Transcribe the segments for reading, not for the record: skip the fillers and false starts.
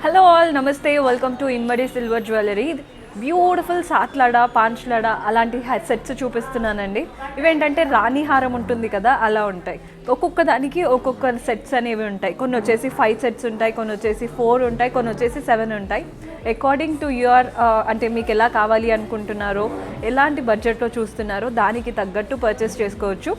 Hello all, నమస్తే. Welcome to Inmadi silver jewellery. Beautiful సాత్లాడా, పాంచ్లాడా అలాంటి సెట్స్ చూపిస్తున్నానండి. ఇవేంటంటే రాణి హారం ఉంటుంది కదా, అలా ఉంటాయి. ఒక్కొక్క దానికి ఒక్కొక్క సెట్స్ అనేవి ఉంటాయి. కొన్ని వచ్చేసి 5 సెట్స్ ఉంటాయి, కొన్ని వచ్చేసి 4 ఉంటాయి, కొన్ని వచ్చేసి 7 ఉంటాయి. అకార్డింగ్ టు యువర్ అంటే మీకు ఎలా కావాలి అనుకుంటున్నారో, ఎలాంటి బడ్జెట్లో చూస్తున్నారో దానికి తగ్గట్టు పర్చేస్ చేసుకోవచ్చు.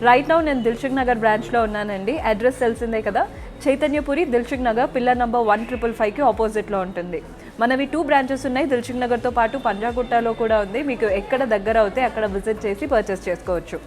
రైట్ నౌ నేను దిల్సుఖ్ నగర్ బ్రాంచ్లో ఉన్నానండి. అడ్రస్ తెలిసిందే కదా, చైతన్యపురి, దిల్సుఖ్ నగర్, పిల్లర్ నంబర్ 155కి ఆపోజిట్లో ఉంటుంది. మనవి 2 బ్రాంచెస్ ఉన్నాయి. దిల్సుఖ్ నగర్తో పాటు పంజాగుట్టలో కూడా ఉంది. మీకు ఎక్కడ దగ్గర అవుతే అక్కడ విజిట్ చేసి పర్చేస్ చేసుకోవచ్చు.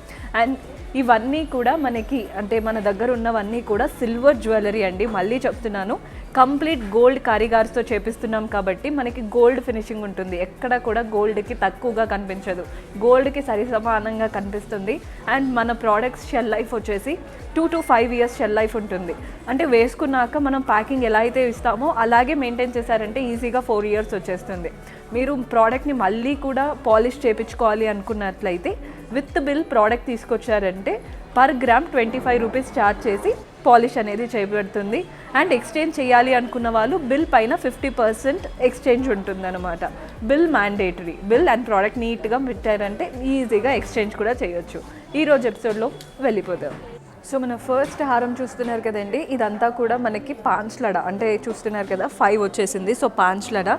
అండ్ ఇవన్నీ కూడా మనకి అంటే మన దగ్గర ఉన్నవన్నీ కూడా సిల్వర్ జ్యువెలరీ అండి. మళ్ళీ చెప్తున్నాను, కంప్లీట్ గోల్డ్ కారిగార్స్తో చేపిస్తున్నాం కాబట్టి మనకి గోల్డ్ ఫినిషింగ్ ఉంటుంది. ఎక్కడ కూడా గోల్డ్కి తక్కువగా కనిపించదు, గోల్డ్కి సరి సమానంగా కనిపిస్తుంది. అండ్ మన ప్రోడక్ట్స్ షెల్ లైఫ్ వచ్చేసి 2 to 5 years షెల్ లైఫ్ ఉంటుంది. అంటే వేసుకున్నాక మనం ప్యాకింగ్ ఎలా అయితే ఇస్తామో అలాగే మెయింటైన్ చేశారంటే ఈజీగా 4 years వచ్చేస్తుంది. మీరు ప్రోడక్ట్ని మళ్ళీ కూడా పాలిష్ చేయించుకోవాలి అనుకున్నట్లయితే విత్ బిల్ ప్రోడక్ట్ తీసుకొచ్చారంటే పర్ గ్రామ్ 25 రూపీస్ ఛార్జ్ చేసి పాలిష్ అనేది చేయబడుతుంది. అండ్ ఎక్స్చేంజ్ చేయాలి అనుకున్న వాళ్ళు బిల్ పైన 50% ఎక్స్చేంజ్ ఉంటుందన్నమాట. Bill mandatory. Bill and product నీట్గా పెట్టారంటే ఈజీగా ఎక్స్చేంజ్ కూడా చేయొచ్చు. ఈరోజు ఎపిసోడ్లో వెళ్ళిపోదాం. సో మన ఫస్ట్ హారం చూస్తున్నారు కదండి, ఇదంతా కూడా మనకి పాంచ్లడ అంటే చూస్తున్నారు కదా 5 వచ్చేసింది. సో పాంచ్లడ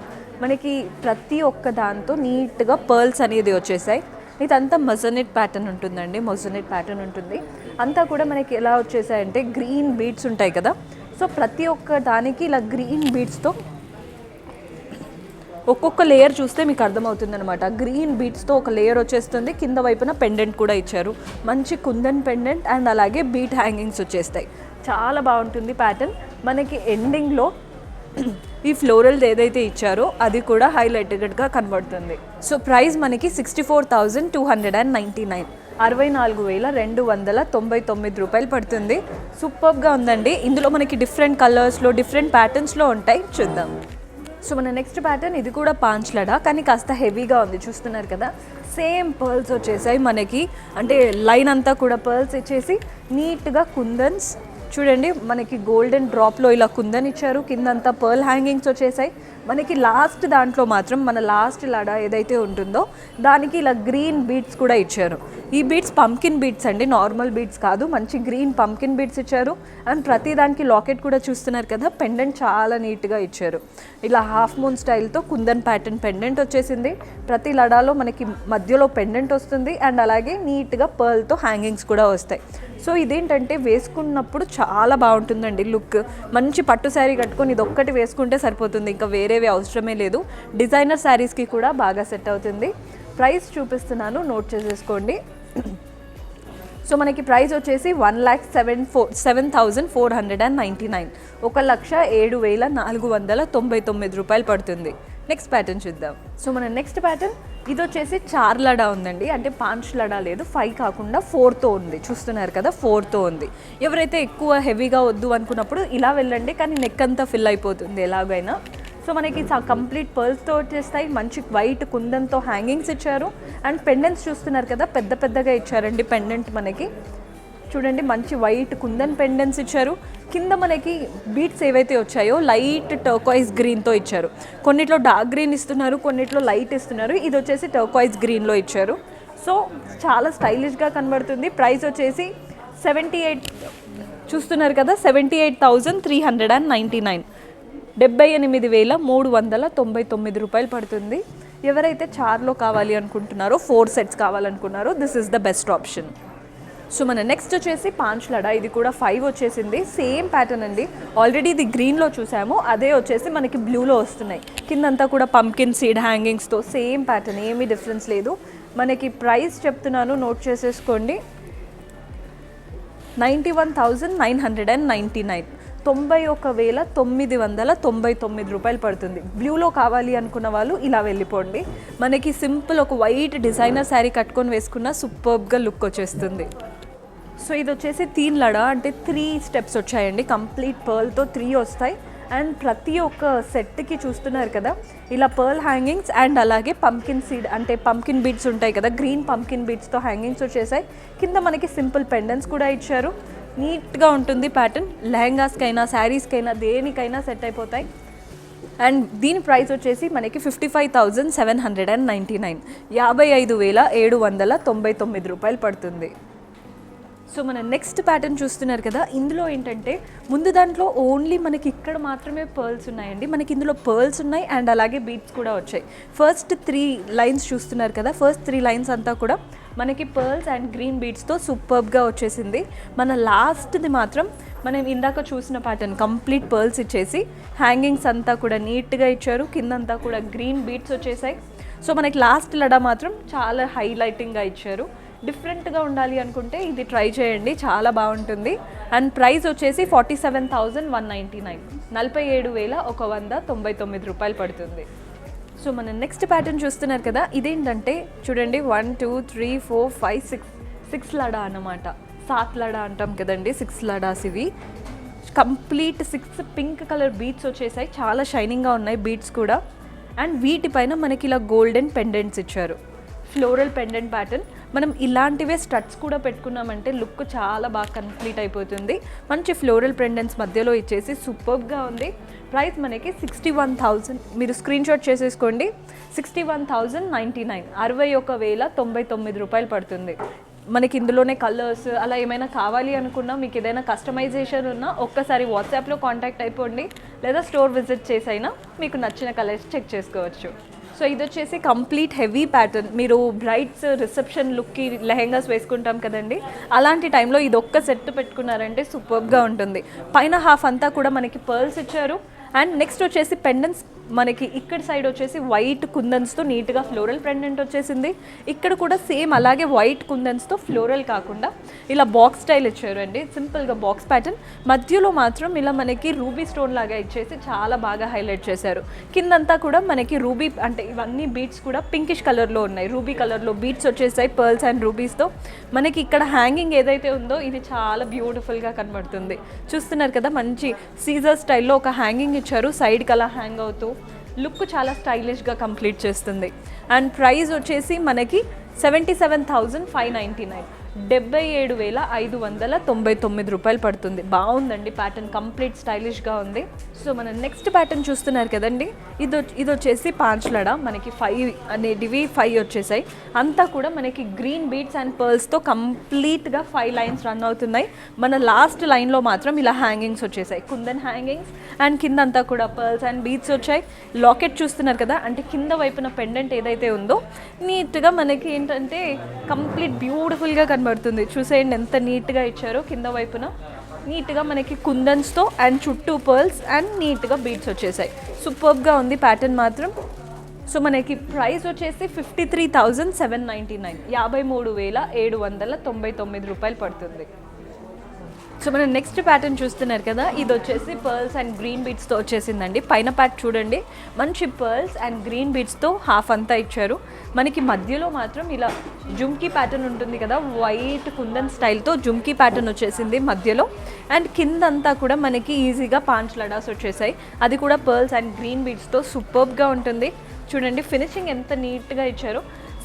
మనకి ప్రతి ఒక్క దాంతో నీట్గా పర్ల్స్ అనేది వచ్చేసాయి. ఇదంతా మొజనెట్ ప్యాటర్న్ ఉంటుందండి, మొజనెట్ ప్యాటర్న్ ఉంటుంది. అంతా కూడా మనకి ఎలా వచ్చేసాయంటే గ్రీన్ బీడ్స్ ఉంటాయి కదా, సో ప్రతి ఒక్క దానికి ఇలా గ్రీన్ బీడ్స్తో ఒక్కొక్క లేయర్ చూస్తే మీకు అర్థమవుతుంది అనమాట. గ్రీన్ బీట్స్తో ఒక లేయర్ వచ్చేస్తుంది, కింద వైపున పెండెంట్ కూడా ఇచ్చారు. మంచి కుందన్ పెండెంట్ అండ్ అలాగే బీట్ హ్యాంగింగ్స్ వచ్చేస్తాయి. చాలా బాగుంటుంది ప్యాటర్న్. మనకి ఎండింగ్లో ఈ ఫ్లోరల్ ఏదైతే ఇచ్చారో అది కూడా హైలైటెడ్గా కనబడుతుంది. సో ప్రైస్ మనకి 64,299, 64,299 రూపాయలు పడుతుంది. సూపర్గా ఉందండి. ఇందులో మనకి డిఫరెంట్ కలర్స్లో డిఫరెంట్ ప్యాటర్న్స్లో ఉంటాయి, చూద్దాం. సో మన నెక్స్ట్ ప్యాటర్న్ ఇది కూడా పాంచ్లడా, కానీ కాస్త హెవీగా ఉంది. చూస్తున్నారు కదా, సేమ్ పర్ల్స్ వచ్చేసాయి మనకి. అంటే లైన్ అంతా కూడా పర్ల్స్ ఇచ్చేసి నీట్గా కుందన్స్ చూడండి. మనకి గోల్డెన్ డ్రాప్లో ఇలా కుందన్ ఇచ్చారు, కిందంతా పర్ల్ హ్యాంగింగ్స్ వచ్చేసాయి. మనకి లాస్ట్ దాంట్లో మాత్రం మన లాస్ట్ లడా ఏదైతే ఉంటుందో దానికి ఇలా గ్రీన్ బీడ్స్ కూడా ఇచ్చారు. ఈ బీడ్స్ పంకిన్ బీడ్స్ అండి, నార్మల్ బీడ్స్ కాదు. మంచి గ్రీన్ పంకిన్ బీడ్స్ ఇచ్చారు. అండ్ ప్రతి దానికి లాకెట్ కూడా చూస్తున్నారు కదా, పెండెంట్ చాలా నీట్గా ఇచ్చారు. ఇలా హాఫ్ మూన్ స్టైల్తో కుందన్ ప్యాటర్న్ పెండెంట్ వచ్చేసింది. ప్రతి లడాలో మనకి మధ్యలో పెండెంట్ వస్తుంది అండ్ అలాగే నీట్గా పర్ల్తో హ్యాంగింగ్స్ కూడా వస్తాయి. సో ఇదేంటంటే వేసుకున్నప్పుడు చాలా బాగుంటుందండి లుక్. మంచి పట్టు శారీ కట్టుకొని ఇది ఒక్కటి వేసుకుంటే సరిపోతుంది, ఇంకా వేరేవి అవసరమే లేదు. డిజైనర్ శారీస్కి కూడా బాగా సెట్ అవుతుంది. ప్రైస్ చూపిస్తున్నాను, నోట్ చేసేసుకోండి. సో మనకి ప్రైస్ వచ్చేసి 1,07,499, 1,07,499 రూపాయలు పడుతుంది. నెక్స్ట్ ప్యాటర్న్ చూద్దాం. సో మన నెక్స్ట్ ప్యాటర్న్ ఇది వచ్చేసి 4 లడా ఉందండి. అంటే 5 లడా లేదు, 5 కాకుండా 4తో ఉంది. చూస్తున్నారు కదా, 4తో ఉంది. ఎవరైతే ఎక్కువ హెవీగా వద్దు అనుకున్నప్పుడు ఇలా వెళ్ళండి, కానీ నెక్ అంతా ఫిల్ అయిపోతుంది ఎలాగైనా. సో మనకి కంప్లీట్ పర్ల్స్తో వచ్చేస్తాయి. మంచి వైట్ కుందన్తో హ్యాంగింగ్స్ ఇచ్చారు. అండ్ పెండెంట్స్ చూస్తున్నారు కదా, పెద్ద పెద్దగా ఇచ్చారండి పెండెంట్. మనకి చూడండి మంచి వైట్ కుందన్ పెండెంట్స్ ఇచ్చారు. కింద మనకి బీట్స్ ఏవైతే వచ్చాయో లైట్ టర్కాయిజ్ గ్రీన్తో ఇచ్చారు. కొన్నిట్లో డార్క్ గ్రీన్ ఇస్తున్నారు, కొన్నిట్లో లైట్ ఇస్తున్నారు. ఇది వచ్చేసి టర్కాయిజ్ గ్రీన్లో ఇచ్చారు. సో చాలా స్టైలిష్గా కనబడుతుంది. ప్రైస్ వచ్చేసి 78, చూస్తున్నారు కదా, 78,399, 78,399 రూపాయలు పడుతుంది. ఎవరైతే 4లో కావాలి అనుకుంటున్నారో, 4 సెట్స్ కావాలనుకున్నారో this is the best option. So మన నెక్స్ట్ వచ్చేసి పాంచ్లడా. ఇది కూడా 5 వచ్చేసింది. సేమ్ ప్యాటర్న్ అండి. ఆల్రెడీ ఇది గ్రీన్లో చూసాము, అదే వచ్చేసి మనకి బ్లూలో వస్తున్నాయి. కిందంతా కూడా పంకిన్ సీడ్ హ్యాంగింగ్స్తో సేమ్ ప్యాటర్న్, ఏమీ డిఫరెన్స్ లేదు. మనకి ప్రైస్ చెప్తున్నాను, నోట్ చేసేసుకోండి. 91,999, 91,999 రూపాయలు పడుతుంది. బ్లూలో కావాలి అనుకున్న వాళ్ళు ఇలా వెళ్ళిపోండి. మనకి సింపుల్ ఒక వైట్ డిజైనర్ శారీ కట్టుకొని వేసుకున్న సూపర్గా లుక్ వచ్చేస్తుంది. సో ఇది వచ్చేసి 3 లడా, అంటే 3 స్టెప్స్ వచ్చాయండి. కంప్లీట్ పర్ల్తో 3 వస్తాయి. అండ్ ప్రతి ఒక్క సెట్కి చూస్తున్నారు కదా ఇలా పర్ల్ హ్యాంగింగ్స్ అండ్ అలాగే పంకిన్ సీడ్ అంటే పంకిన్ బీడ్స్ ఉంటాయి కదా, గ్రీన్ పంకిన్ బీడ్స్తో హ్యాంగింగ్స్ వచ్చేసాయి. కింద మనకి సింపుల్ పెండెంట్స్ కూడా ఇచ్చారు. నీట్గా ఉంటుంది ప్యాటర్న్. లెహంగాస్కైనా శారీస్కైనా దేనికైనా సెట్ అయిపోతాయి. అండ్ దీని ప్రైస్ వచ్చేసి మనకి 55,799, 55,799 రూపాయలు పడుతుంది. సో మన నెక్స్ట్ ప్యాటర్న్ చూస్తున్నారు కదా, ఇందులో ఏంటంటే ముందు దాంట్లో ఓన్లీ మనకి ఇక్కడ మాత్రమే పర్ల్స్ ఉన్నాయండి. మనకి ఇందులో పర్ల్స్ ఉన్నాయి అండ్ అలాగే బీట్స్ కూడా వచ్చాయి. ఫస్ట్ 3 లైన్స్ చూస్తున్నారు కదా, ఫస్ట్ 3 లైన్స్ అంతా కూడా మనకి పర్ల్స్ అండ్ గ్రీన్ బీట్స్తో సూపర్బ్గా వచ్చేసింది. మన లాస్ట్ది మాత్రం మనం ఇందాక చూసిన ప్యాటర్న్ కంప్లీట్ పర్ల్స్ ఇచ్చేసి హ్యాంగింగ్స్ అంతా కూడా నీట్గా ఇచ్చారు, కిందంతా కూడా గ్రీన్ బీట్స్ వచ్చేసాయి. సో మనకి లాస్ట్ లడా మాత్రం చాలా హైలైటింగ్గా ఇచ్చారు. డిఫరెంట్గా ఉండాలి అనుకుంటే ఇది ట్రై చేయండి, చాలా బాగుంటుంది. అండ్ ప్రైస్ వచ్చేసి 47,199, 47,199 రూపాయలు పడుతుంది. సో మన నెక్స్ట్ ప్యాటర్న్ చూస్తున్నారు కదా, ఇదేంటంటే చూడండి 1 2 3 4 5 6 లడా అన్నమాట. 7 లడా అంటాం కదండి, 6 లడాస్ ఇవి. కంప్లీట్ 6 పింక్ కలర్ బీట్స్ వచ్చేసాయి, చాలా షైనింగ్గా ఉన్నాయి బీట్స్ కూడా. అండ్ వీటిపైన మనకి ఇలా గోల్డెన్ పెండెంట్స్ ఇచ్చారు, ఫ్లోరల్ పెండెంట్ ప్యాటర్న్. మనం ఇలాంటివే స్టడ్స్ కూడా పెట్టుకున్నామంటే లుక్ చాలా బాగా కంప్లీట్ అయిపోతుంది. మంచి ఫ్లోరల్ పెండెంట్స్ మధ్యలో ఇచ్చేసి సూపర్గా ఉంది. ప్రైస్ మనకి 61,000, మీరు స్క్రీన్ షాట్ చేసేసుకోండి, 61,099, 61,099 రూపాయలు పడుతుంది. మనకి ఇందులోనే కలర్స్ అలా ఏమైనా కావాలి అనుకున్నా, మీకు ఏదైనా కస్టమైజేషన్ ఉన్నా ఒక్కసారి వాట్సాప్లో కాంటాక్ట్ అయిపోండి, లేదా స్టోర్ విజిట్ చేసైనా మీకు నచ్చిన కలర్స్ చెక్ చేసుకోవచ్చు. సో ఇది వచ్చేసి కంప్లీట్ హెవీ ప్యాటర్న్. మీరు బ్రైడ్స్ రిసెప్షన్ లుక్కి లెహెంగాస్ వేసుకుంటాం కదండి, అలాంటి టైంలో ఇది ఒక్క సెట్ పెట్టుకున్నారంటే సూపర్గా ఉంటుంది. పైన హాఫ్ అంతా కూడా మనకి పర్ల్స్ ఇచ్చారు. అండ్ నెక్స్ట్ వచ్చేసి పెండెంట్స్ మనకి ఇక్కడ సైడ్ వచ్చేసి వైట్ కుందన్స్తో నీట్గా ఫ్లోరల్ పెండెంట్ వచ్చేసింది. ఇక్కడ కూడా సేమ్ అలాగే వైట్ కుందన్స్తో ఫ్లోరల్ కాకుండా ఇలా బాక్స్ స్టైల్ ఇచ్చారు అండి, సింపుల్గా బాక్స్ ప్యాటర్న్. మధ్యలో మాత్రం ఇలా మనకి రూబీ స్టోన్ లాగా ఇచ్చేసి చాలా బాగా హైలైట్ చేశారు. కిందంతా కూడా మనకి రూబీ అంటే ఇవన్నీ బీట్స్ కూడా పింకిష్ కలర్లో ఉన్నాయి, రూబీ కలర్లో బీట్స్ వచ్చేసాయి పర్ల్స్ అండ్ రూబీస్తో. మనకి ఇక్కడ హ్యాంగింగ్ ఏదైతే ఉందో ఇది చాలా బ్యూటిఫుల్గా కనబడుతుంది. చూస్తున్నారు కదా, మంచి సీజర్ స్టైల్లో ఒక హ్యాంగింగ్ ఇచ్చారు, సైడ్కి అలా హ్యాంగ్ అవుతూ లుక్ చాలా స్టైలిష్గా కంప్లీట్ చేస్తుంది. అండ్ ప్రైస్ వచ్చేసి మనకి 77,599, 77,599 రూపాయలు పడుతుంది. బాగుందండి ప్యాటర్న్, కంప్లీట్ స్టైలిష్గా ఉంది. సో మన నెక్స్ట్ ప్యాటర్న్ చూస్తున్నారు కదండి, ఇది వచ్చేసి 5 లడా. మనకి 5 అనేటివి 5 వచ్చేసాయి. అంతా కూడా మనకి గ్రీన్ బీట్స్ అండ్ పర్ల్స్తో కంప్లీట్గా 5 లైన్స్ రన్ అవుతున్నాయి. మన లాస్ట్ లైన్లో మాత్రం ఇలా హ్యాంగింగ్స్ వచ్చేసాయి, కుందన్ హ్యాంగింగ్స్. అండ్ కిందంతా కూడా పర్ల్స్ అండ్ బీట్స్ వచ్చాయి. లాకెట్ చూస్తున్నారు కదా, అంటే కింద వైపున పెండెంట్ ఏదైతే ఉందో నీట్గా మనకి ఏంటంటే కంప్లీట్ బ్యూటిఫుల్గా కనబడుతుంది. చూసేయండి ఎంత నీట్గా ఇచ్చారో, కింద వైపున నీట్గా మనకి కుందన్స్తో అండ్ చుట్టూ పర్ల్స్ అండ్ నీట్గా బీట్స్ వచ్చేసాయి. సూపర్గా ఉంది ప్యాటర్న్ మాత్రం. సో మనకి ప్రైస్ వచ్చేసి 53,799, 53,799 రూపాయలు పడుతుంది. సో మనం నెక్స్ట్ ప్యాటర్న్ చూస్తున్నారు కదా, ఇది వచ్చేసి పర్ల్స్ అండ్ గ్రీన్ బీట్స్తో వచ్చేసిందండి. పైన ప్యాట్ చూడండి, మంచి పర్ల్స్ అండ్ గ్రీన్ బీట్స్తో హాఫ్ అంతా ఇచ్చారు. మనకి మధ్యలో మాత్రం ఇలా జుమ్కీ ప్యాటర్న్ ఉంటుంది కదా, వైట్ కుందన్ స్టైల్తో జుమ్కీ ప్యాటర్న్ వచ్చేసింది మధ్యలో. అండ్ కిందంతా కూడా మనకి ఈజీగా 5 లడాస్ వచ్చేసాయి, అది కూడా పర్ల్స్ అండ్ గ్రీన్ బీట్స్తో సూపర్గా ఉంటుంది. చూడండి ఫినిషింగ్ ఎంత నీట్గా ఇచ్చారో.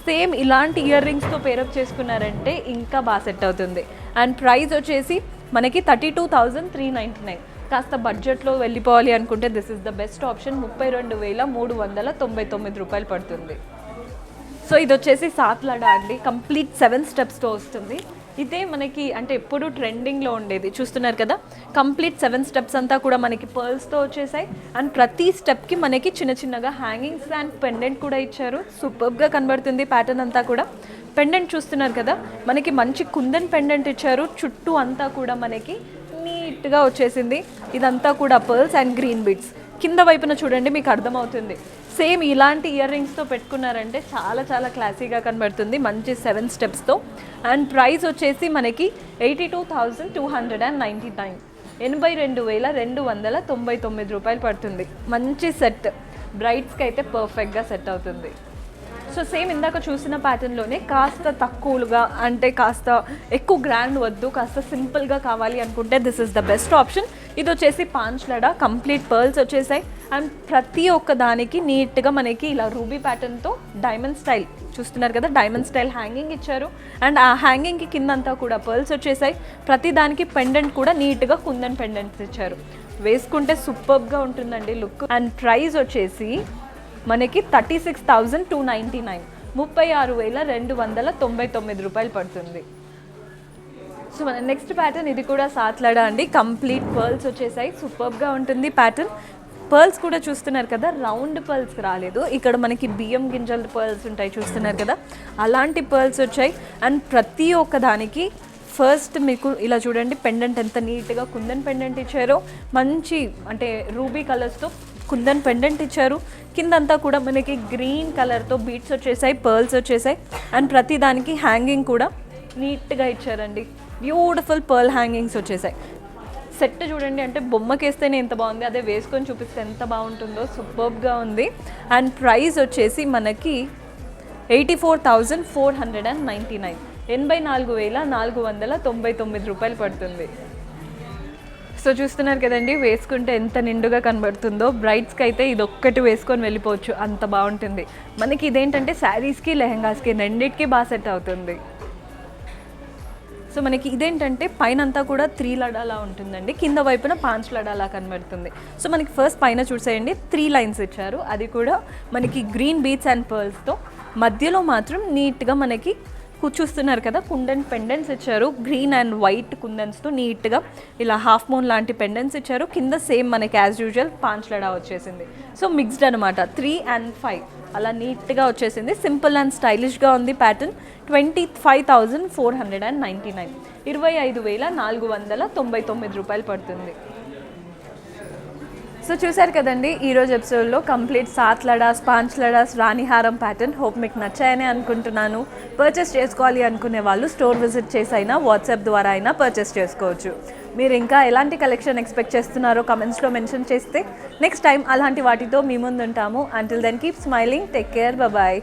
సేమ్ ఇలాంటి ఇయర్ రింగ్స్తో పేరప్ చేసుకున్నారంటే ఇంకా బాగా సెట్ అవుతుంది. అండ్ ప్రైస్ వచ్చేసి మనకి 32,399. కాస్త బడ్జెట్లో వెళ్ళిపోవాలి అనుకుంటే this is the best option, 32,399 రూపాయలు పడుతుంది. సో ఇది వచ్చేసి 7 లడా అండి, కంప్లీట్ 7 స్టెప్స్తో వస్తుంది. ఇదే మనకి అంటే ఎప్పుడు ట్రెండింగ్లో ఉండేది. చూస్తున్నారు కదా, కంప్లీట్ 7 స్టెప్స్ అంతా కూడా మనకి పర్ల్స్తో వచ్చేసాయి. అండ్ ప్రతి స్టెప్కి మనకి చిన్న చిన్నగా హ్యాంగింగ్స్ అండ్ పెండెంట్ కూడా ఇచ్చారు. సూపర్గా కనబడుతుంది ప్యాటర్న్ అంతా కూడా. పెండెంట్ చూస్తున్నారు కదా, మనకి మంచి కుందన్ పెండెంట్ ఇచ్చారు, చుట్టూ అంతా కూడా మనకి నీట్గా వచ్చేసింది. ఇదంతా కూడా పర్ల్స్ అండ్ గ్రీన్ బీట్స్. కింద వైపున చూడండి, మీకు అర్థమవుతుంది. సేమ్ ఇలాంటి ఇయర్ రింగ్స్తో పెట్టుకున్నారంటే చాలా చాలా క్లాసీగా కనబడుతుంది, మంచి 7 స్టెప్స్తో. అండ్ ప్రైస్ వచ్చేసి మనకి 82,299, 82,299 రూపాయలు పడుతుంది. మంచి సెట్, బ్రైడ్స్కి అయితే పర్ఫెక్ట్గా సెట్ అవుతుంది. సో సేమ్ ఇందాక చూసిన ప్యాటర్న్లోనే కాస్త తక్కువగా అంటే కాస్త ఎక్కువ గ్రాండ్ వద్దు, కాస్త సింపుల్గా కావాలి అనుకుంటే this is the best option. ఇది వచ్చేసి 5 లడా, కంప్లీట్ పర్ల్స్ వచ్చేసాయి. అండ్ ప్రతి ఒక్క దానికి నీట్గా మనకి ఇలా రూబీ ప్యాటర్న్తో డైమండ్ స్టైల్ చూస్తున్నారు కదా, డైమండ్ స్టైల్ హ్యాంగింగ్ ఇచ్చారు. అండ్ ఆ హ్యాంగింగ్కి కిందంతా కూడా పర్ల్స్ వచ్చేసాయి. ప్రతి దానికి పెండెంట్ కూడా నీట్గా కుందన్ పెండెంట్స్ ఇచ్చారు. వేసుకుంటే సూపర్గా ఉంటుందండి లుక్. అండ్ ప్రైస్ వచ్చేసి మనకి 36,299, 36,299 రూపాయలు పడుతుంది. సో మన నెక్స్ట్ ప్యాటర్న్ ఇది కూడా సాత్లాడా అండి. కంప్లీట్ పర్ల్స్ వచ్చేసాయి, సూపర్గా ఉంటుంది ప్యాటర్న్. పర్ల్స్ కూడా చూస్తున్నారు కదా, రౌండ్ పర్ల్స్ రాలేదు, ఇక్కడ మనకి బియ్యం గింజల పర్ల్స్ ఉంటాయి చూస్తున్నారు కదా, అలాంటి పర్ల్స్ వచ్చాయి. అండ్ ప్రతి ఒక్క దానికి ఫస్ట్ మీకు ఇలా చూడండి పెండెంట్ ఎంత నీట్గా కుందన్ పెండెంట్ ఇచ్చారో, మంచి అంటే రూబీ కలర్స్తో కుందన్ పెండెంట్ ఇచ్చారు. కిందంతా కూడా మనకి గ్రీన్ కలర్తో బీట్స్ వచ్చేసాయి, పర్ల్స్ వచ్చేసాయి. అండ్ ప్రతి దానికి హ్యాంగింగ్ కూడా నీట్గా ఇచ్చారండి, బ్యూటిఫుల్ పర్ల్ హ్యాంగింగ్స్ వచ్చేసాయి. సెట్ చూడండి, అంటే బొమ్మకేస్తేనే ఎంత బాగుంది, అదే వేసుకొని చూపిస్తే ఎంత బాగుంటుందో, సూపర్గా ఉంది. అండ్ ప్రైస్ వచ్చేసి మనకి 84,499, 84,499 రూపాయలు పడుతుంది. సో చూస్తున్నారు కదండి, వేసుకుంటే ఎంత నిండుగా కనబడుతుందో. బ్రైడ్స్కి అయితే ఇది ఒక్కటి వేసుకొని వెళ్ళిపోవచ్చు, అంత బాగుంటుంది. మనకి ఇదేంటంటే శారీస్కి లెహెంగాస్కి రెండింటికి బాగా సెట్ అవుతుంది. సో మనకి ఇదేంటంటే పైన అంతా కూడా 3 లడాలా ఉంటుందండి, కింద వైపున 5 లడాలా కనబడుతుంది. సో మనకి ఫస్ట్ పైన చూసేయండి 3 లైన్స్ ఇచ్చారు, అది కూడా మనకి గ్రీన్ బీట్స్ అండ్ పర్ల్స్తో. మధ్యలో మాత్రం నీట్గా మనకి చూస్తున్నారు కదా కుందన్ పెండెంట్స్ ఇచ్చారు, గ్రీన్ అండ్ వైట్ కుందన్స్తో నీట్గా ఇలా హాఫ్ మూన్ లాంటి పెండెంట్స్ ఇచ్చారు. కింద సేమ్ మనకి యాజ్ యూజువల్ 5 లడా వచ్చేసింది. సో మిక్స్డ్ అనమాట, 3 and 5 అలా నీట్గా వచ్చేసింది. సింపుల్ అండ్ స్టైలిష్గా ఉంది ప్యాటర్న్. 25,499, 25,499 రూపాయలు పడుతుంది. సో చూసారు కదండి, ఈరోజు ఎపిసోడ్లో కంప్లీట్ సాత్ లడాస్, 5 లడాస్, రాణిహారం ప్యాటర్న్. హోప్ మీకు నచ్చాయని అనుకుంటున్నాను. పర్చేస్ చేసుకోవాలి అనుకునే వాళ్ళు స్టోర్ విజిట్ చేసి అయినా వాట్సాప్ ద్వారా అయినా పర్చేస్ చేసుకోవచ్చు. మీరు ఇంకా ఎలాంటి కలెక్షన్ ఎక్స్పెక్ట్ చేస్తున్నారో కమెంట్స్లో మెన్షన్ చేస్తే నెక్స్ట్ టైం అలాంటి వాటితో మీ ముందు ఉంటాము. Until then keep smiling, take care, bye.